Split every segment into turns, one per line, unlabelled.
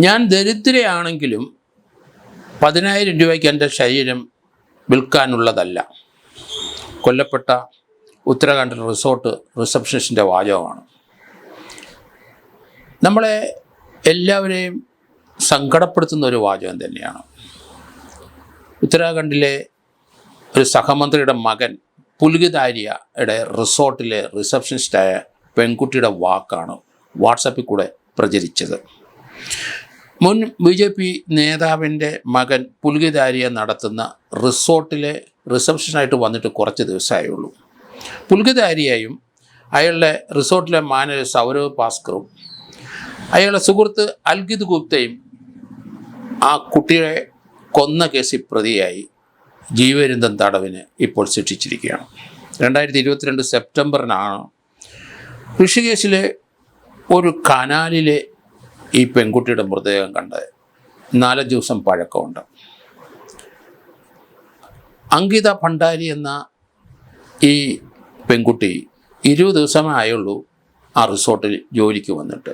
ഞാൻ ദരിദ്രയാണെങ്കിലും 10,000 രൂപയ്ക്ക് എൻ്റെ ശരീരം വിൽക്കാനുള്ളതല്ല. കൊല്ലപ്പെട്ട ഉത്തരാഖണ്ഡ് റിസോർട്ട് റിസപ്ഷനിസ്റ്റിൻ്റെ വാചകമാണ്. നമ്മളെ എല്ലാവരെയും സങ്കടപ്പെടുത്തുന്ന ഒരു വാചകം തന്നെയാണ്. ഉത്തരാഖണ്ഡിലെ ഒരു സഹമന്ത്രിയുടെ മകൻ പുൽഗിധാരിയയുടെ റിസോർട്ടിലെ റിസപ്ഷനിസ്റ്റായ പെൺകുട്ടിയുടെ വാക്കാണ് വാട്സപ്പിൽ കൂടെ പ്രചരിച്ചത്. മുൻ BJP നേതാവിൻ്റെ മകൻ പുൽഗിധാരിയ നടത്തുന്ന റിസോർട്ടിലെ റിസപ്ഷനായിട്ട് വന്നിട്ട് കുറച്ച് ദിവസമായുള്ളൂ. പുൽഗിധാരിയയും അയാളുടെ റിസോർട്ടിലെ മാനേജർ സൗരവ് ഭാസ്കറും അയാളുടെ സുഹൃത്ത് അൽഗിത് ഗുപ്തയും ആ കുട്ടിയെ കൊന്ന കേസിൽ പ്രതിയായി ജീവപര്യന്തം തടവിന് ഇപ്പോൾ ശിക്ഷിച്ചിരിക്കുകയാണ്. 2022 സെപ്റ്റംബറിനാണ് ഋഷികേശിലെ ഒരു കനാലിലെ ഈ പെൺകുട്ടിയുടെ മൃതദേഹം കണ്ടത്. 4 ദിവസം പഴക്കമുണ്ട്. അങ്കിത ഭണ്ഡാരി എന്ന ഈ പെൺകുട്ടി 20 ദിവസമേ ആയുള്ളൂ ആ റിസോർട്ടിൽ ജോലിക്ക് വന്നിട്ട്.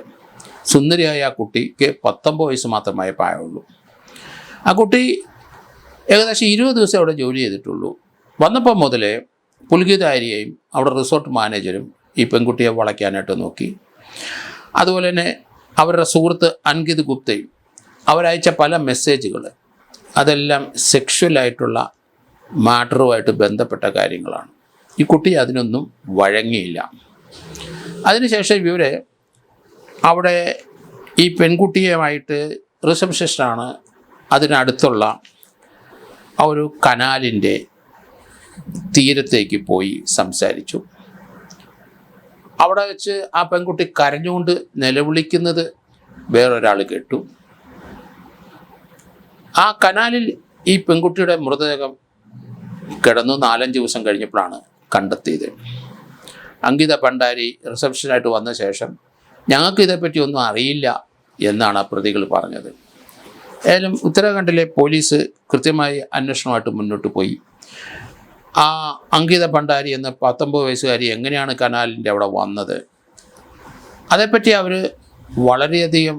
സുന്ദരിയായ ആ കുട്ടിക്ക് 19 വയസ്സ് മാത്രമേ പ്രായമുള്ളൂ. ആ കുട്ടി ഏകദേശം 20 ദിവസം അവിടെ ജോലി ചെയ്തിട്ടുള്ളൂ. വന്നപ്പോൾ മുതലേ പുൽഗിധാരിയെയും അവിടെ റിസോർട്ട് മാനേജരും ഈ പെൺകുട്ടിയെ വളയ്ക്കാനായിട്ട് നോക്കി. അതുപോലെ തന്നെ അവരുടെ സുഹൃത്ത് അൻകിത് ഗുപ്തയും അവരയച്ച പല മെസ്സേജുകൾ അതെല്ലാം സെക്ഷുവലായിട്ടുള്ള മാറ്ററുമായിട്ട് ബന്ധപ്പെട്ട കാര്യങ്ങളാണ്. ഈ കുട്ടി അതിനൊന്നും വഴങ്ങിയില്ല. അതിനുശേഷം ഇവർ അവിടെ ഈ പെൺകുട്ടിയുമായിട്ട് റിസപ്ഷനിസ്റ്റാണ് അതിനടുത്തുള്ള ആ ഒരു കനാലിൻ്റെ തീരത്തേക്ക് പോയി സംസാരിച്ചു. അവിടെ വെച്ച് ആ പെൺകുട്ടി കരഞ്ഞുകൊണ്ട് നിലവിളിക്കുന്നത് വേറൊരാൾ കേട്ടു. ആ കനാലിൽ ഈ പെൺകുട്ടിയുടെ മൃതദേഹം കിടന്നു 4-5 ദിവസം കഴിഞ്ഞപ്പോഴാണ് കണ്ടെത്തിയത്. അങ്കിത ഭണ്ഡാരി റിസപ്ഷനായിട്ട് വന്ന ശേഷം ഞങ്ങൾക്ക് ഇതേപ്പറ്റി ഒന്നും അറിയില്ല എന്നാണ് ആ പ്രതികൾ പറഞ്ഞത്. ഏതായാലും ഉത്തരാഖണ്ഡിലെ പോലീസ് കൃത്യമായി അന്വേഷണമായിട്ട് മുന്നോട്ട് പോയി. ആ അങ്കിത ഭണ്ഡാരി എന്ന 19 വയസ്സുകാരി എങ്ങനെയാണ് കനാലിൻ്റെ അവിടെ വന്നത്, അതേപ്പറ്റി അവർ വളരെയധികം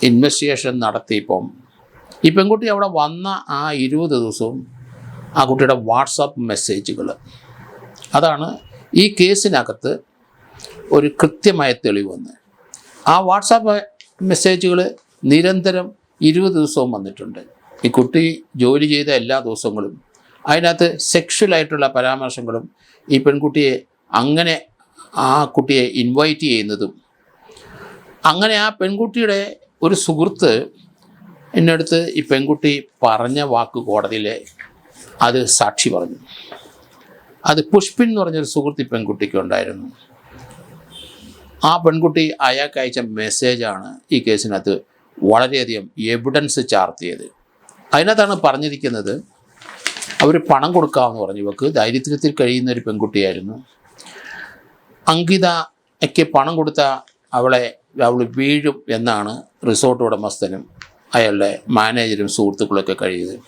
ഇൻവെസ്റ്റിഗേഷൻ നടത്തിയപ്പം ഈ പെൺകുട്ടി അവിടെ വന്ന ആ 20 ദിവസവും ആ കുട്ടിയുടെ വാട്സാപ്പ് മെസ്സേജുകൾ അതാണ് ഈ കേസിനകത്ത് ഒരു കൃത്യമായ തെളിവെന്ന്. ആ വാട്സാപ്പ് മെസ്സേജുകൾ നിരന്തരം 20 ദിവസവും വന്നിട്ടുണ്ട്. ഈ കുട്ടി ജോലി ചെയ്ത എല്ലാ ദിവസങ്ങളും അതിനകത്ത് സെക്ഷുവലായിട്ടുള്ള പരാമർശങ്ങളും ഈ പെൺകുട്ടിയെ അങ്ങനെ ആ കുട്ടിയെ ഇൻവൈറ്റ് ചെയ്യുന്നതും. അങ്ങനെ ആ പെൺകുട്ടിയുടെ ഒരു സുഹൃത്ത് എന്നടുത്ത് ഈ പെൺകുട്ടി പറഞ്ഞ വാക്ക് കോടതിയിൽ അത് സാക്ഷി പറഞ്ഞു. അത് പുഷ്പിൻ എന്ന് പറഞ്ഞൊരു സുഹൃത്ത് ഈ പെൺകുട്ടിക്ക് ഉണ്ടായിരുന്നു. ആ പെൺകുട്ടി അയാൾക്ക് അയച്ച മെസ്സേജാണ് ഈ കേസിനകത്ത് വളരെയധികം എവിഡൻസ് ചാർത്തിയത്. അതിനകത്താണ് പറഞ്ഞിരിക്കുന്നത് അവർ പണം കൊടുക്കാമെന്ന് പറഞ്ഞു. ഇവർക്ക് ദാരിദ്ര്യത്തിൽ കഴിയുന്ന ഒരു പെൺകുട്ടിയായിരുന്നു. അങ്കിതയ്ക്ക് പണം കൊടുത്ത അവൾ വീഴും എന്നാണ് റിസോർട്ട് ഉടമസ്ഥനും അയാളുടെ മാനേജരും സുഹൃത്തുക്കളൊക്കെ കഴിയുന്നത്.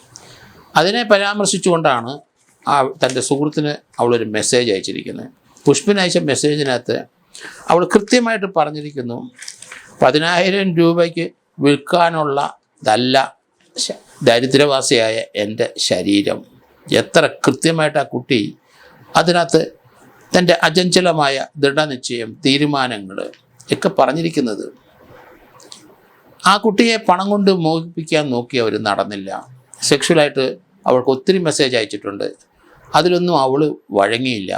അതിനെ പരാമർശിച്ചുകൊണ്ടാണ് തൻ്റെ സുഹൃത്തിന് അവളൊരു മെസ്സേജ് അയച്ചിരിക്കുന്നത്. പുഷ്പിന് അയച്ച മെസ്സേജിനകത്ത് അവൾ കൃത്യമായിട്ട് പറഞ്ഞിരിക്കുന്നു, 10,000 രൂപയ്ക്ക് വിൽക്കാനുള്ളതല്ല ദരിദ്രവാസിയായ എൻ്റെ ശരീരം. എത്ര കൃത്യമായിട്ട് ആ കുട്ടി അതിനകത്ത് തൻ്റെ അചഞ്ചലമായ ദൃഢനിശ്ചയം, തീരുമാനങ്ങൾ ഒക്കെ പറഞ്ഞിരിക്കുന്നത്. ആ കുട്ടിയെ പണം കൊണ്ട് മോഹിപ്പിക്കാൻ നോക്കി അവർ നടന്നില്ല. സെക്ഷുവലായിട്ട് അവൾക്ക് ഒത്തിരി മെസ്സേജ് അയച്ചിട്ടുണ്ട്. അതിലൊന്നും അവൾ വഴങ്ങിയില്ല.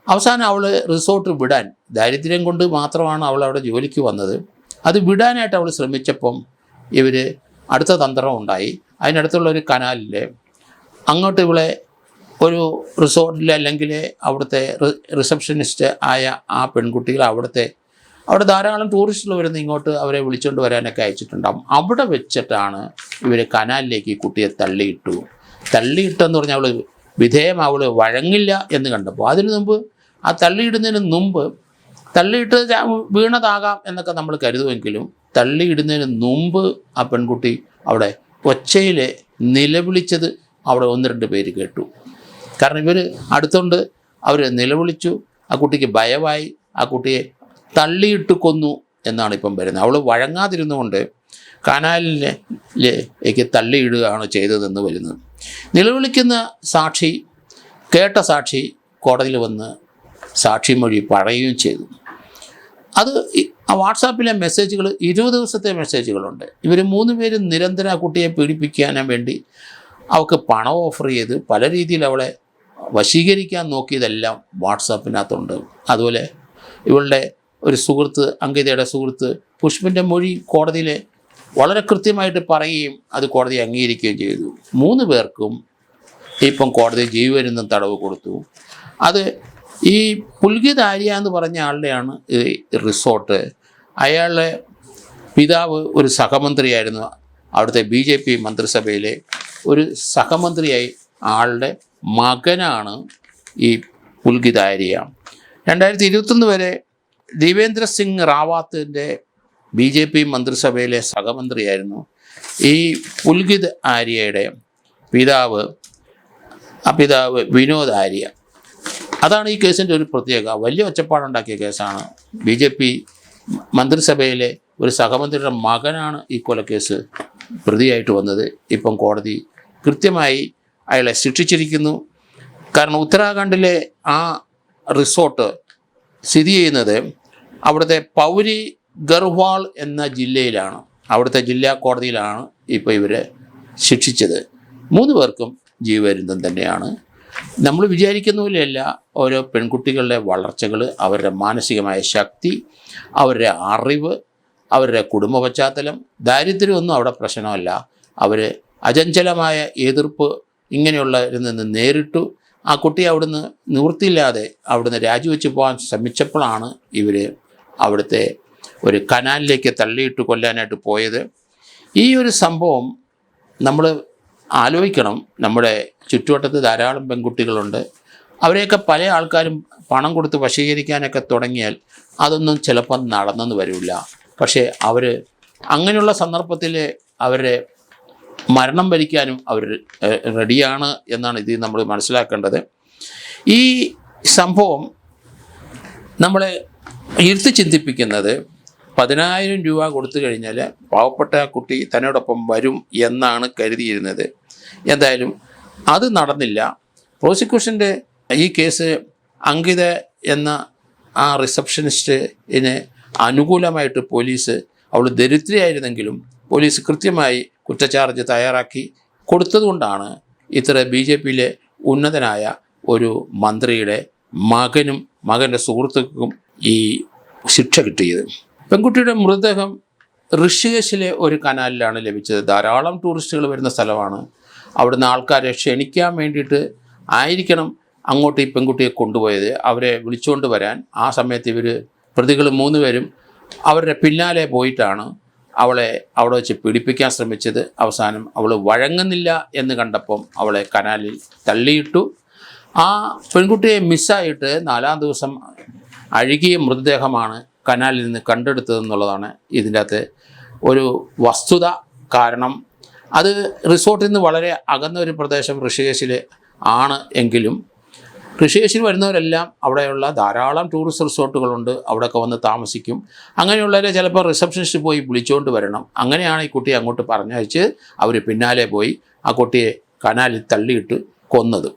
അവസാനം അവൾ റിസോർട്ട് വിടാൻ, ദാരിദ്ര്യം കൊണ്ട് മാത്രമാണ് അവൾ അവിടെ ജോലിക്ക് വന്നത്, അത് വിടാനായിട്ട് അവൾ ശ്രമിച്ചപ്പം ഇവർ അടുത്ത തന്ത്രം ഉണ്ടായി. അതിനടുത്തുള്ള ഒരു കനാലിൽ അങ്ങോട്ട് ഇവളെ ഒരു റിസോർട്ടിൽ അല്ലെങ്കിൽ അവിടുത്തെ റിസപ്ഷനിസ്റ്റ് ആയ ആ പെൺകുട്ടികൾ അവിടെ ധാരാളം ടൂറിസ്റ്റുകൾ വരുന്ന ഇങ്ങോട്ട് അവരെ വിളിച്ചുകൊണ്ട് വരാനൊക്കെ അയച്ചിട്ടുണ്ടാകും. അവിടെ വെച്ചിട്ടാണ് ഇവർ കനാലിലേക്ക് ഈ കുട്ടിയെ തള്ളിയിട്ടെന്ന് പറഞ്ഞാൽ അവൾ അവൾ വഴങ്ങില്ല എന്ന് കണ്ടപ്പോൾ അതിനു മുമ്പ് ആ തള്ളിയിടുന്നതിന് മുമ്പ് തള്ളിയിട്ട് വീണതാകാം എന്നൊക്കെ നമ്മൾ കരുതുമെങ്കിലും തള്ളിയിടുന്നതിന് മുമ്പ് ആ പെൺകുട്ടി അവിടെ ഒച്ചയിൽ നിലവിളിച്ചത് അവിടെ 1-2 പേര് കേട്ടു. കാരണം ഇവർ അടുത്തുകൊണ്ട് അവർ നിലവിളിച്ചു. ആ കുട്ടിക്ക് ഭയമായി. ആ കുട്ടിയെ തള്ളിയിട്ട് കൊന്നു എന്നാണ് ഇപ്പം വരുന്നത്. അവൾ വഴങ്ങാതിരുന്നുകൊണ്ട് കനാലിലേക്ക് തള്ളിയിടുകയാണ് ചെയ്തതെന്ന് വരുന്നത്. നിലവിളിക്കുന്ന സാക്ഷി, കേട്ട സാക്ഷി കോടതിയിൽ വന്ന് സാക്ഷിമൊഴി പറയുകയും ചെയ്തു. അത് ആ വാട്സാപ്പിലെ മെസ്സേജുകൾ 20 ദിവസത്തെ മെസ്സേജുകളുണ്ട്. ഇവർ 3 പേരും നിരന്തരം ആ കുട്ടിയെ പീഡിപ്പിക്കാൻ വേണ്ടി അവൾക്ക് പണം ഓഫർ ചെയ്ത് പല രീതിയിൽ അവളെ വശീകരിക്കാൻ നോക്കിയതെല്ലാം വാട്സാപ്പിനകത്തുണ്ട്. അതുപോലെ ഇവളുടെ ഒരു സുഹൃത്ത്, അങ്കിതയുടെ സുഹൃത്ത് പുഷ്പിൻ്റെ മൊഴി കോടതിയിൽ വളരെ കൃത്യമായിട്ട് പറയുകയും അത് കോടതി അംഗീകരിക്കുകയും ചെയ്തു. 3 പേർക്കും ഇപ്പം കോടതി ജീവപര്യന്തം തടവ് കൊടുത്തു. അത് ഈ പുൽകിത് ആര്യ എന്ന് പറഞ്ഞ ആളുടെയാണ് ഈ റിസോർട്ട്. അയാളുടെ പിതാവ് ഒരു സഹമന്ത്രിയായിരുന്നു. അവിടുത്തെ BJP മന്ത്രിസഭയിലെ ഒരു സഹമന്ത്രിയായി ആളുടെ മകനാണ് ഈ പുൽകിത് ആര്യ. 2021 വരെ ദേവേന്ദ്ര സിംഗ് റാവത്തിൻ്റെ BJP മന്ത്രിസഭയിലെ സഹമന്ത്രിയായിരുന്നു ഈ പുൽകിത് ആര്യയുടെ പിതാവ് വിനോദ് ആര്യ. അതാണ് ഈ കേസിൻ്റെ ഒരു പ്രത്യേകത. വലിയ ഒച്ചപ്പാടുണ്ടാക്കിയ കേസാണ്. BJP മന്ത്രിസഭയിലെ ഒരു സഹമന്ത്രിയുടെ മകനാണ് ഈ കൊലക്കേസ് പ്രതിയായിട്ട് വന്നത്. ഇപ്പം കോടതി കൃത്യമായി അയാളെ ശിക്ഷിച്ചിരിക്കുന്നു. കാരണം ഉത്തരാഖണ്ഡിലെ ആ റിസോർട്ട് സ്ഥിതി ചെയ്യുന്നത് അവിടുത്തെ പൗരി ഗർവാൾ എന്ന ജില്ലയിലാണ്. അവിടുത്തെ ജില്ലാ കോടതിയിലാണ് ഇപ്പോൾ ഇവരെ ശിക്ഷിച്ചത്. 3 പേർക്കും ജീവപര്യന്തം തന്നെയാണ്. നമ്മൾ വിചാരിക്കുന്ന പോലെയല്ല ഓരോ പെൺകുട്ടികളുടെ വളർച്ചകൾ, അവരുടെ മാനസികമായ ശക്തി, അവരുടെ അറിവ്, അവരുടെ കുടുംബ പശ്ചാത്തലം, ദാരിദ്ര്യമൊന്നും അവിടെ പ്രശ്നമല്ല. അവർ അചഞ്ചലമായ എതിർപ്പ് ഇങ്ങനെയുള്ളവരിൽ നിന്ന് നേരിട്ടു. ആ കുട്ടി അവിടുന്ന് നിവൃത്തിയില്ലാതെ അവിടുന്ന് രാജിവെച്ച് പോകാൻ ശ്രമിച്ചപ്പോഴാണ് ഇവർ അവിടുത്തെ ഒരു കനാലിലേക്ക് തള്ളിയിട്ട് കൊല്ലാനായിട്ട് പോയത്. ഈ ഒരു സംഭവം നമ്മൾ ആലോചിക്കണം. നമ്മുടെ ചുറ്റുവട്ടത്ത് ധാരാളം പെൺകുട്ടികളുണ്ട്. അവരെയൊക്കെ പല ആൾക്കാരും പണം കൊടുത്ത് വശീകരിക്കാനൊക്കെ തുടങ്ങിയാൽ അതൊന്നും ചിലപ്പം നടന്നെന്ന് വരില്ല. പക്ഷേ അവർ അങ്ങനെയുള്ള സന്ദർഭത്തിൽ അവരെ മരണം വരിക്കാനും അവർ റെഡിയാണ് എന്നാണ് ഇതിൽ നമ്മൾ മനസ്സിലാക്കേണ്ടത്. ഈ സംഭവം നമ്മളെ ഇരുത്തി ചിന്തിപ്പിക്കുന്നത് 10,000 രൂപ കൊടുത്തു കഴിഞ്ഞാൽ പാവപ്പെട്ട കുട്ടി തന്നോടൊപ്പം വരും എന്നാണ് കരുതിയിരുന്നത്. എന്തായാലും അത് നടന്നില്ല. പ്രോസിക്യൂഷൻ്റെ ഈ കേസ് അങ്കിത എന്ന ആ റിസപ്ഷനിസ്റ്റിന് അനുകൂലമായിട്ട് പോലീസ്, അവൾ ദരിദ്രയായിരുന്നെങ്കിലും പോലീസ് കൃത്യമായി കുറ്റച്ചാർജ് തയ്യാറാക്കി കൊടുത്തതുകൊണ്ടാണ് ഇത്ര BJPയിലെ ഉന്നതനായ ഒരു മന്ത്രിയുടെ മകനും മകൻ്റെ സുഹൃത്തുക്കും ഈ ശിക്ഷ കിട്ടിയത്. പെൺകുട്ടിയുടെ മൃതദേഹം ഋഷികേശിലെ ഒരു കനാലിലാണ് ലഭിച്ചത്. ധാരാളം ടൂറിസ്റ്റുകൾ വരുന്ന സ്ഥലമാണ്. അവിടുന്ന് ആൾക്കാരെ ക്ഷണിക്കാൻ വേണ്ടിയിട്ട് ആയിരിക്കണം അങ്ങോട്ട് ഈ പെൺകുട്ടിയെ കൊണ്ടുപോയത്. അവരെ വിളിച്ചുകൊണ്ട് വരാൻ ആ സമയത്ത് ഇവർ പ്രതികൾ 3 പേരും അവരുടെ പിന്നാലെ പോയിട്ടാണ് അവളെ അവിടെ വെച്ച് പീഡിപ്പിക്കാൻ ശ്രമിച്ചത്. അവസാനം അവൾ വഴങ്ങുന്നില്ല എന്ന് കണ്ടപ്പം അവളെ കനാലിൽ തള്ളിയിട്ടു. ആ പെൺകുട്ടിയെ മിസ്സായിട്ട് 4-ാം ദിവസം അഴുകിയ മൃതദേഹമാണ് കനാലിൽ നിന്ന് കണ്ടെടുത്തതെന്നുള്ളതാണ് ഇതിൻ്റെ അകത്ത് ഒരു വസ്തുത. കാരണം അത് റിസോർട്ടിൽ നിന്ന് വളരെ അകന്ന ഒരു പ്രദേശം ഋഷികേശിൽ ആണ് എങ്കിലും ഋഷികേശിൽ വരുന്നവരെല്ലാം അവിടെയുള്ള ധാരാളം ടൂറിസ്റ്റ് റിസോർട്ടുകളുണ്ട്, അവിടെയൊക്കെ വന്ന് താമസിക്കും. അങ്ങനെയുള്ളവരെ ചിലപ്പോൾ റിസപ്ഷനിസ്റ്റ് പോയി വിളിച്ചുകൊണ്ട് വരണം. അങ്ങനെയാണ് ഈ കുട്ടിയെ അങ്ങോട്ട് പറഞ്ഞയച്ച് അവർ പിന്നാലെ പോയി ആ കുട്ടിയെ കനാലിൽ തള്ളിയിട്ട് കൊന്നത്.